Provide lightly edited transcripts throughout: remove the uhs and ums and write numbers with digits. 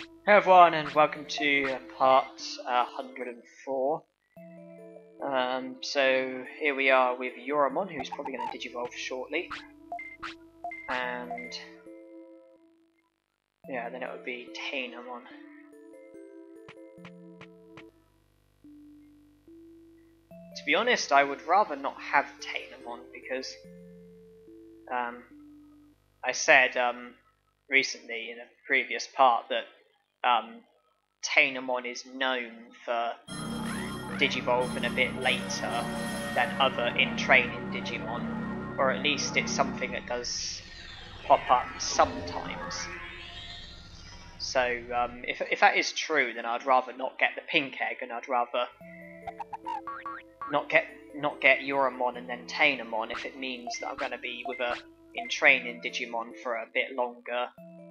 Hello everyone and welcome to part 104. So here we are with Ramon, who's probably going to digivolve shortly. And yeah, then it would be Tainemon. To be honest, I would rather not have Tainemon because I said recently in a previous part that Tainemon is known for digivolving a bit later than other in-training Digimon, or at least it's something that does pop up sometimes. So if that is true, then I'd rather not get the pink egg, and I'd rather not get Yoramon and then Tainemon if it means that I'm going to be with a in-training Digimon for a bit longer,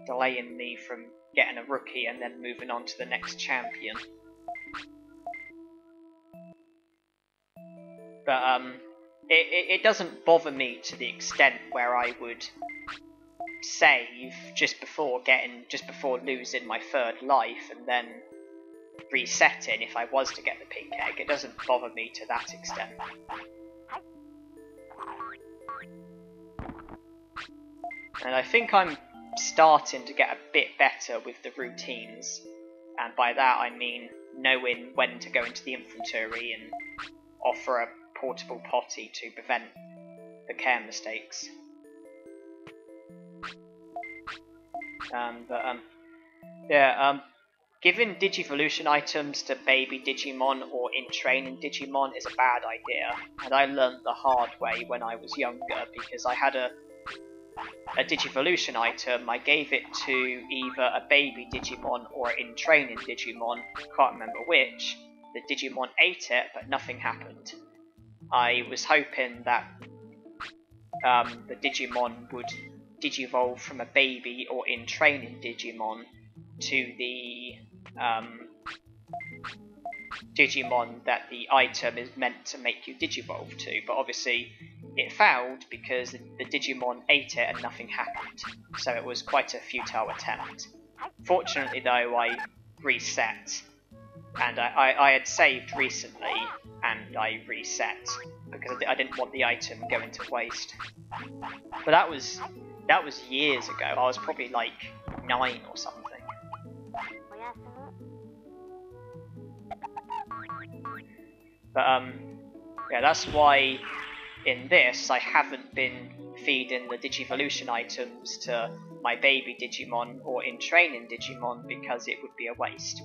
delaying me from getting a rookie and then moving on to the next champion. But it doesn't bother me to the extent where I would save just before losing my third life and then resetting if I was to get the pink egg. It doesn't bother me to that extent. And I think I'm starting to get a bit better with the routines, and by that I mean knowing when to go into the infantry and offer a portable potty to prevent the care mistakes. Giving Digivolution items to baby Digimon or in-training Digimon is a bad idea, and I learnt the hard way when I was younger because I had a Digivolution item. I gave it to either a baby Digimon or in-training Digimon, can't remember which. The Digimon ate it, but nothing happened. I was hoping that the Digimon would digivolve from a baby or in-training Digimon to the Digimon that the item is meant to make you digivolve to, but obviously it failed because the Digimon ate it and nothing happened, so it was quite a futile attempt. Fortunately though, I reset, and I had saved recently and I reset because I didn't want the item going to waste. But that was years ago. I was probably like 9 or something. But yeah, that's why in this I haven't been feeding the Digivolution items to my baby Digimon or in-training Digimon because it would be a waste.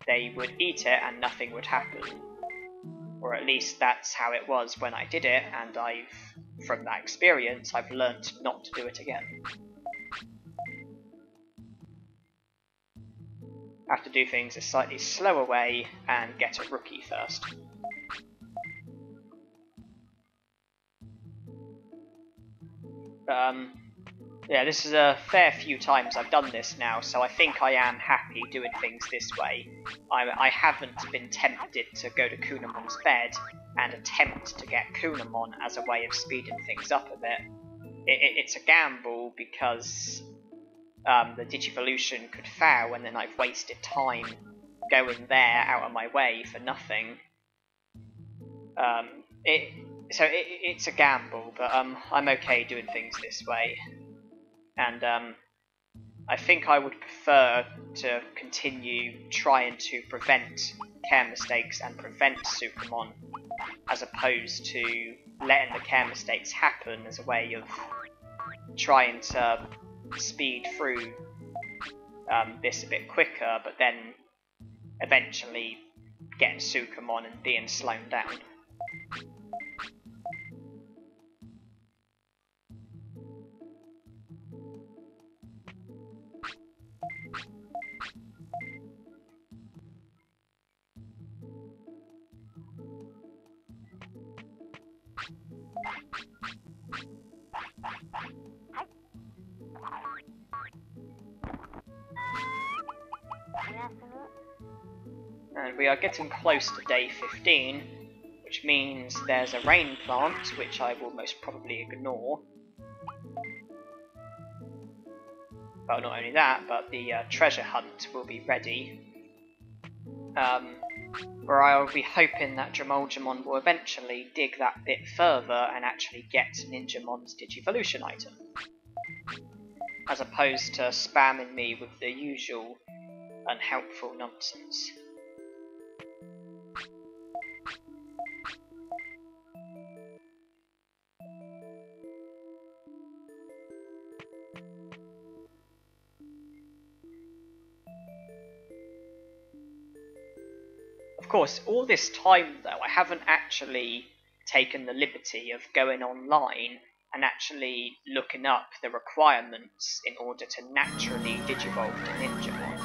They would eat it and nothing would happen. Or at least that's how it was when I did it, and from that experience, I've learnt not to do it again. I have to do things a slightly slower way and get a rookie first. Yeah, this is a fair few times I've done this now, so I think I am happy doing things this way. I haven't been tempted to go to Kunamon's bed and attempt to get Kunamon as a way of speeding things up a bit. It's a gamble because the Digivolution could fail and then I've wasted time going there out of my way for nothing. It's a gamble, but I'm okay doing things this way. And I think I would prefer to continue trying to prevent care mistakes and prevent Sukamon, as opposed to letting the care mistakes happen as a way of trying to speed through this a bit quicker, but then eventually getting Sukamon and being slowed down. And we are getting close to day 15, which means there's a rain plant, which I will most probably ignore. well, not only that, but the treasure hunt will be ready. Where I'll be hoping that Drimogemon will eventually dig that bit further and actually get Ninjamon's Digivolution item, as opposed to spamming me with the usual unhelpful nonsense. Of course, all this time though, I haven't actually taken the liberty of going online and actually looking up the requirements in order to naturally digivolve to Ninjamon.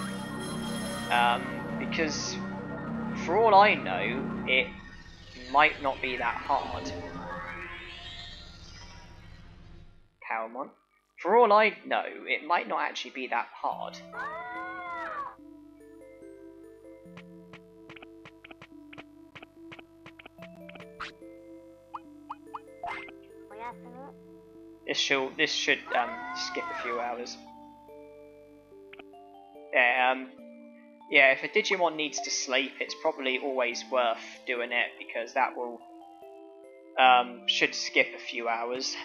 Because for all I know, it might not be that hard. Palmon. For all I know, it might not actually be that hard. This should skip a few hours. Yeah, if a Digimon needs to sleep, it's probably always worth doing it, because that will should skip a few hours.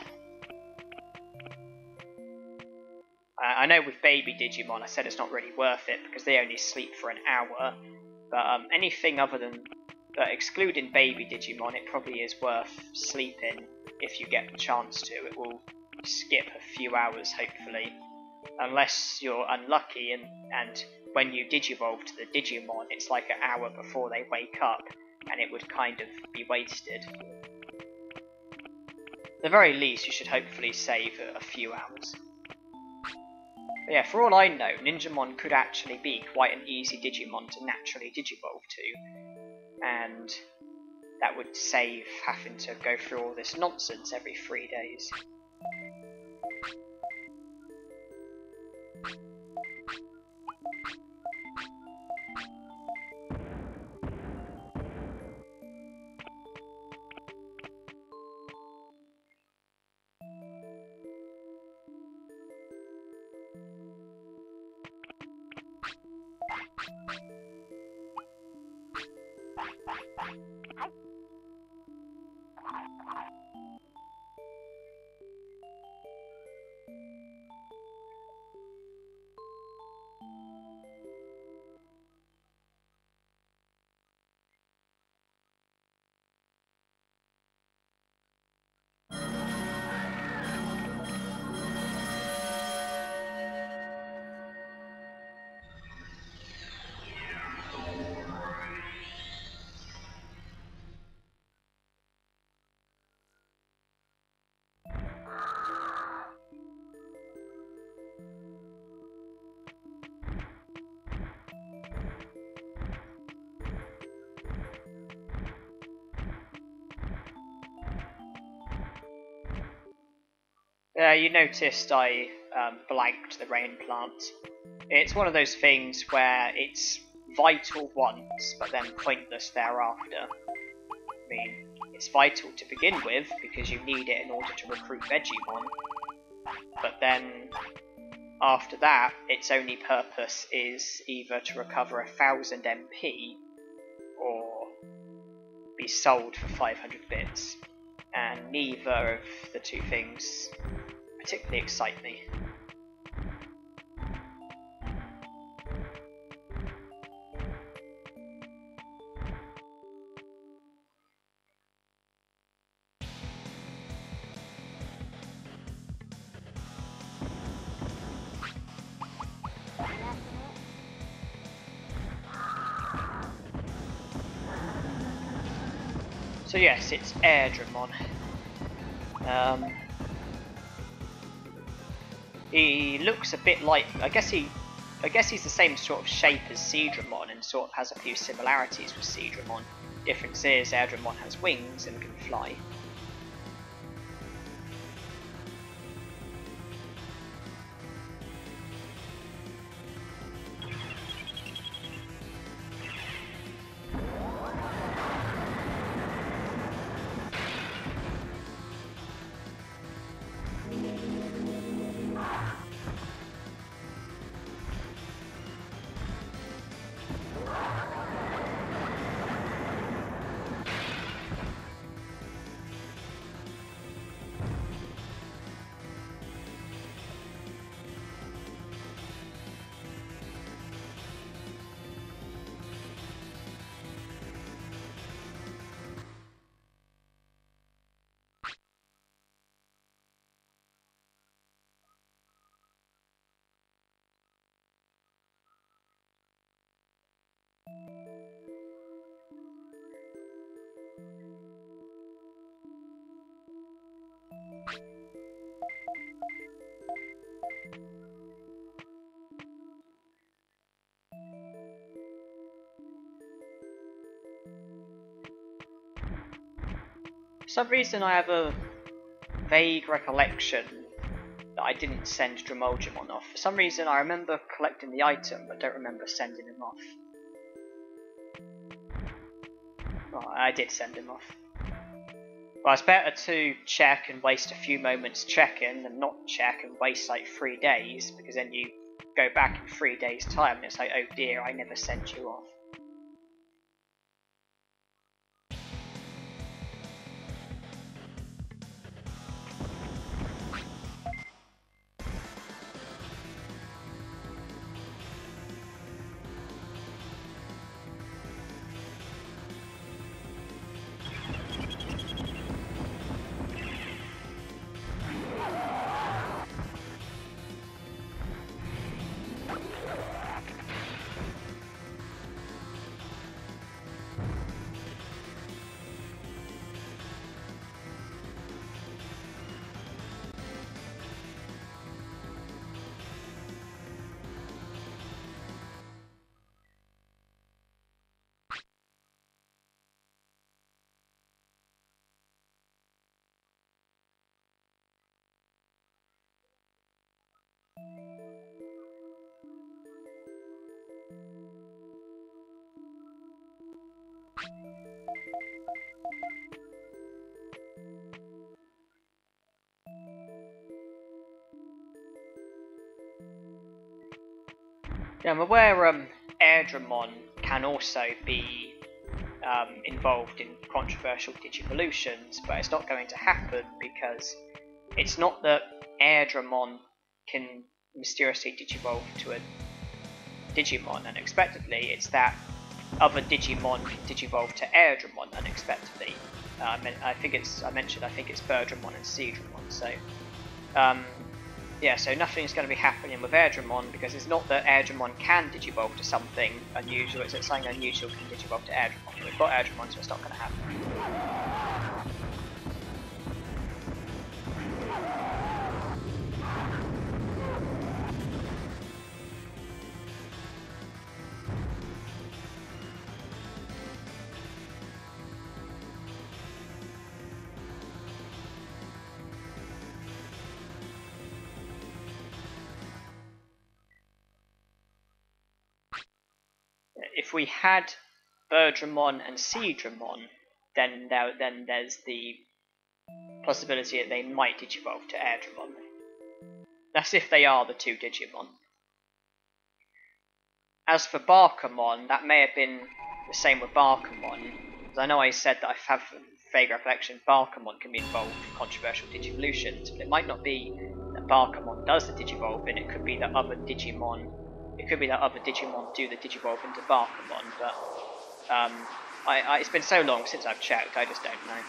I know with baby Digimon, I said it's not really worth it because they only sleep for an hour. But anything other than excluding baby Digimon, it probably is worth sleeping if you get the chance to. It will skip a few hours, hopefully. Unless you're unlucky and when you digivolve to the Digimon, it's like an hour before they wake up, and it would kind of be wasted. At the very least, you should hopefully save a few hours. But yeah, for all I know, Ninjamon could actually be quite an easy Digimon to naturally digivolve to, and that would save having to go through all this nonsense every 3 days. You noticed I blanked the rain plant. It's one of those things where it's vital once, but then pointless thereafter. I mean, it's vital to begin with, because you need it in order to recruit Vegemon, but then after that, its only purpose is either to recover 1000 MP, or be sold for 500 bits, and neither of the two things particularly excite me. So yes, it's Airdramon. He looks a bit like, I guess he's the same sort of shape as Seadramon and sort of has a few similarities with Seadramon. Difference is Airdramon has wings and can fly. For some reason I have a vague recollection that I didn't send Drimogemon off. For some reason I remember collecting the item, but don't remember sending him off. Oh, I did send him off. Well, it's better to check and waste a few moments checking than not check and waste like 3 days, because then you go back in 3 days' time and it's like, oh dear, I never sent you off. Yeah, I'm aware Airdramon can also be involved in controversial Digivolutions, but it's not going to happen because it's not that Airdramon can mysteriously digivolve to a Digimon unexpectedly, it's that other Digimon can digivolve to Airdramon unexpectedly. I mentioned it's Birdramon and Speedruns, so yeah, so nothing's going to be happening with Airdramon because it's not that Airdramon can digivolve to something unusual, it's that something unusual can digivolve to Airdramon. We've got Airdramon, so it's not going to happen. If we had Birdramon and Seadramon, then there's the possibility that they might digivolve to Airdramon. That's if they are the two Digimon. As for Barkamon, that may have been the same with Barkamon, because I know I said that I have a vague recollection Barkamon can be involved in controversial Digivolutions, but it might not be that Barkamon does the Digivolving, it could be that other Digimon do the Digivolve into Barkamon, but it's been so long since I've checked, I just don't know.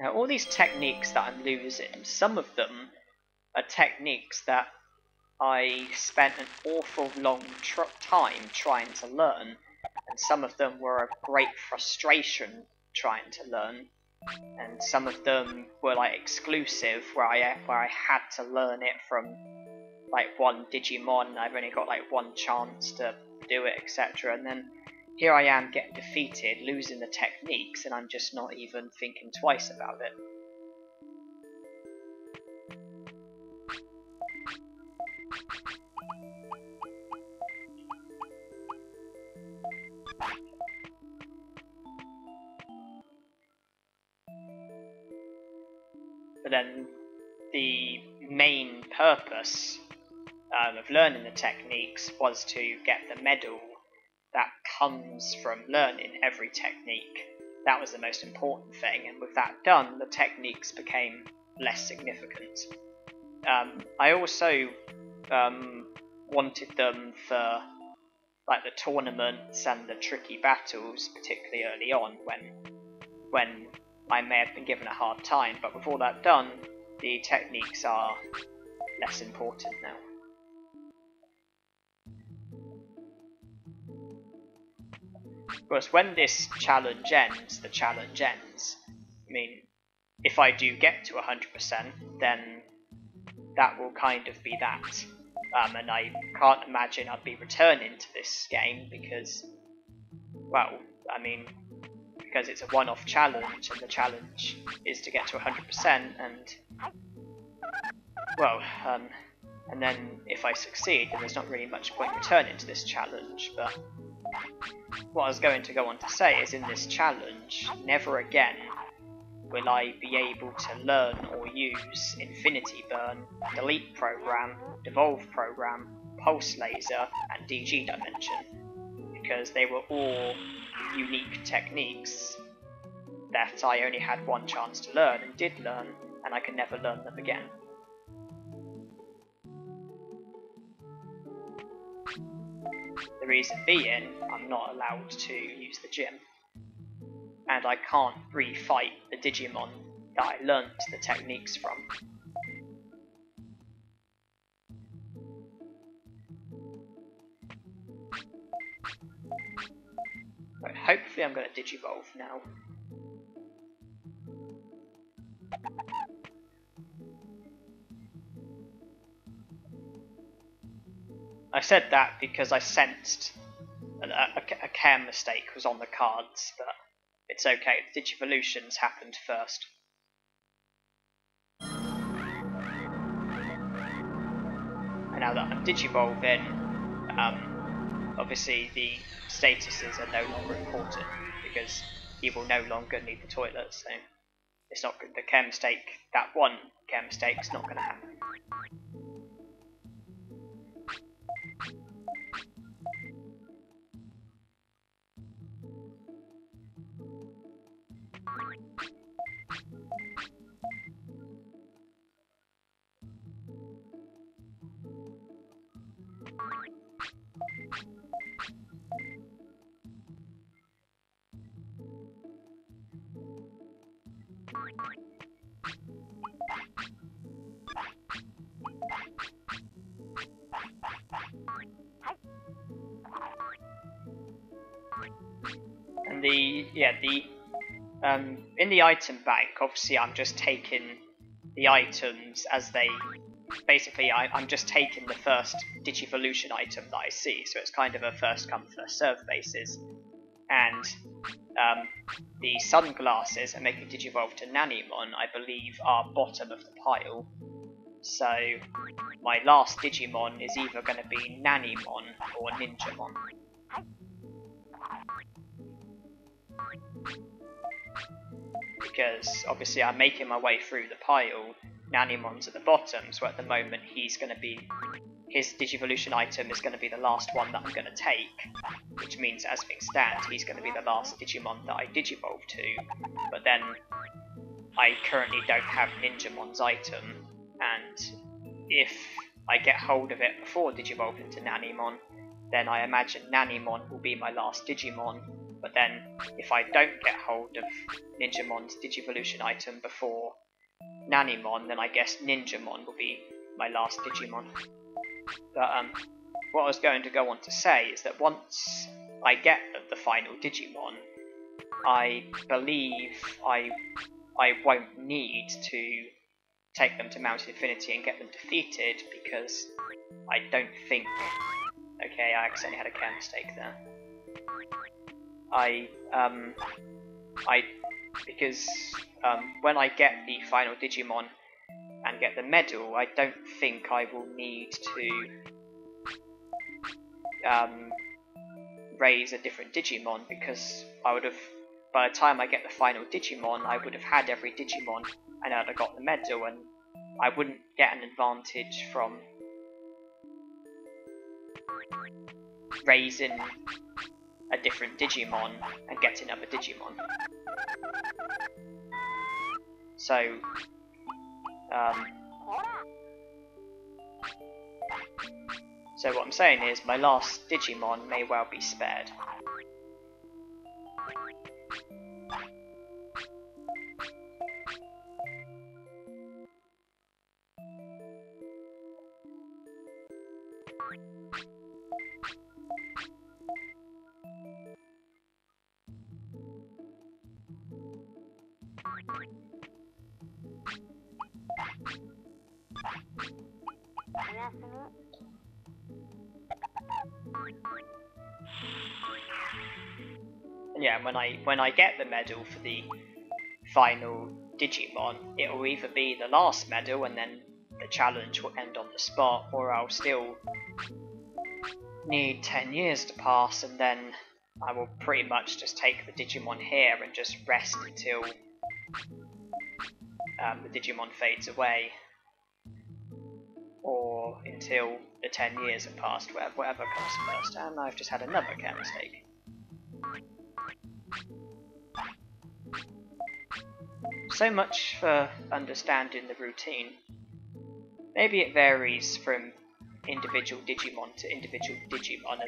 Now, all these techniques that I'm losing, some of them are techniques that I spent an awful long time trying to learn, and some of them were a great frustration trying to learn, and some of them were like exclusive, where I had to learn it from like one Digimon. I've only got like one chance to do it, etc. And then here I am getting defeated, losing the techniques, and I'm just not even thinking twice about it. But then the main purpose of learning the techniques was to get the medal that comes from learning every technique. That was the most important thing, and with that done, the techniques became less significant. I also wanted them for like the tournaments and the tricky battles, particularly early on when I may have been given a hard time, but with all that done, the techniques are less important now. Of course, when this challenge ends, the challenge ends. I mean, if I do get to 100%, then that will kind of be that. And I can't imagine I'd be returning to this game because, well, I mean, because it's a one-off challenge, and the challenge is to get to 100%, and, well, and then if I succeed, then there's not really much point returning to this challenge. But what I was going to go on to say is, in this challenge, never again will I be able to learn or use Infinity Burn, Delete Program, Devolve Program, Pulse Laser, and DG Dimension, because they were all unique techniques that I only had one chance to learn and did learn, and I can never learn them again. The reason being, I'm not allowed to use the gym, and I can't re-fight the Digimon that I learnt the techniques from. Right, hopefully I'm going to Digivolve now. I said that because I sensed a care mistake was on the cards, but it's okay, the Digivolutions happened first. And now that I'm Digivolving, obviously the statuses are no longer important because he will no longer need the toilet, so it's not good. The care mistake, that one care mistake, is not going to happen. And in the item bank, obviously I'm just taking the items as they, basically I'm just taking the first Digivolution item that I see, so it's kind of a first come first serve basis. And the sunglasses that make me Digivolve to Nanimon, I believe, are bottom of the pile. So my last Digimon is either going to be Nanimon or Ninjamon. Because obviously I'm making my way through the pile, Nanimon's at the bottom, so at the moment he's going to be, his Digivolution item is going to be the last one that I'm going to take, which means as things stand, he's going to be the last Digimon that I Digivolve to, but then I currently don't have Ninjamon's item, and if I get hold of it before Digivolving to Nanimon, then I imagine Nanimon will be my last Digimon. But then, if I don't get hold of Ninjamon's Digivolution item before Nanimon, then I guess Ninjamon will be my last Digimon. But what I was going to go on to say is that once I get the final Digimon, I believe I won't need to take them to Mountain Infinity and get them defeated, because I don't think... Okay, I accidentally had a care mistake there. Because when I get the final Digimon and get the medal, I don't think I will need to raise a different Digimon, because I would have, by the time I get the final Digimon, I would have had every Digimon and I'd have got the medal, and I wouldn't get an advantage from raising a different Digimon and getting another Digimon. So, so what I'm saying is my last Digimon may well be spared. And yeah, when I get the medal for the final Digimon, it will either be the last medal and then the challenge will end on the spot, or I'll still need 10 years to pass, and then I will pretty much just take the Digimon here and just rest until the Digimon fades away, or until the 10 years have passed, whatever comes first. And I've just had another care mistake. So much for understanding the routine. Maybe it varies from individual Digimon to individual Digimon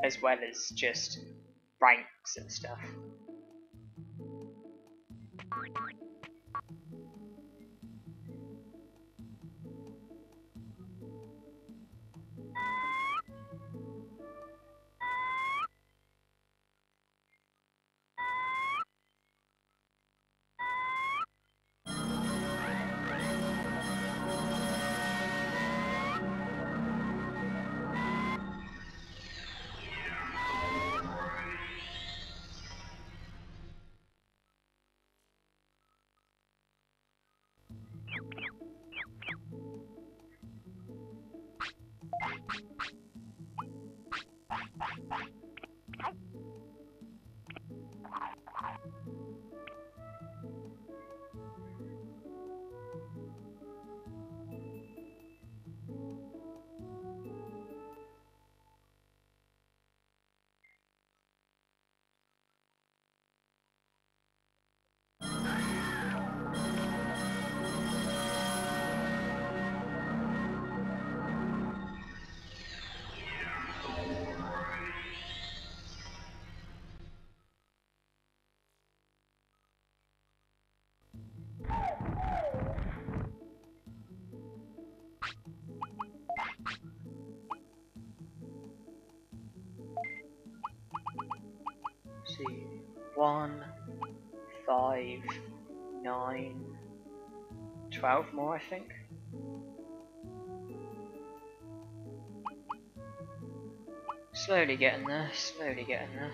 as well as just ranks and stuff. See, 1, 5, 9, 12 more, I think. Slowly getting there, slowly getting there.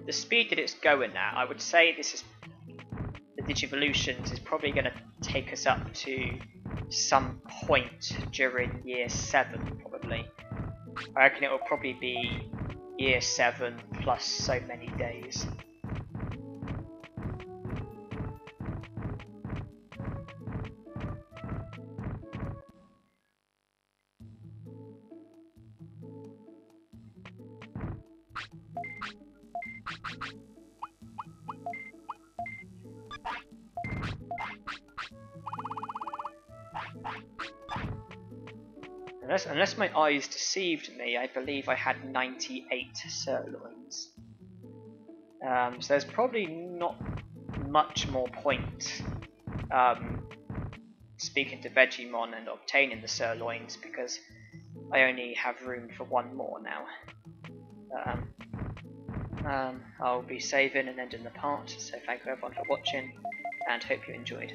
The speed that it's going at, I would say the Digivolutions is probably going to take us up to some point during year 7, probably. I reckon it will probably be year 7 plus so many days. Unless my eyes deceived me, I believe I had 98 sirloins. So there's probably not much more point speaking to Vegemon and obtaining the sirloins, because I only have room for one more now. I'll be saving and ending the part, so thank you everyone for watching, and hope you enjoyed.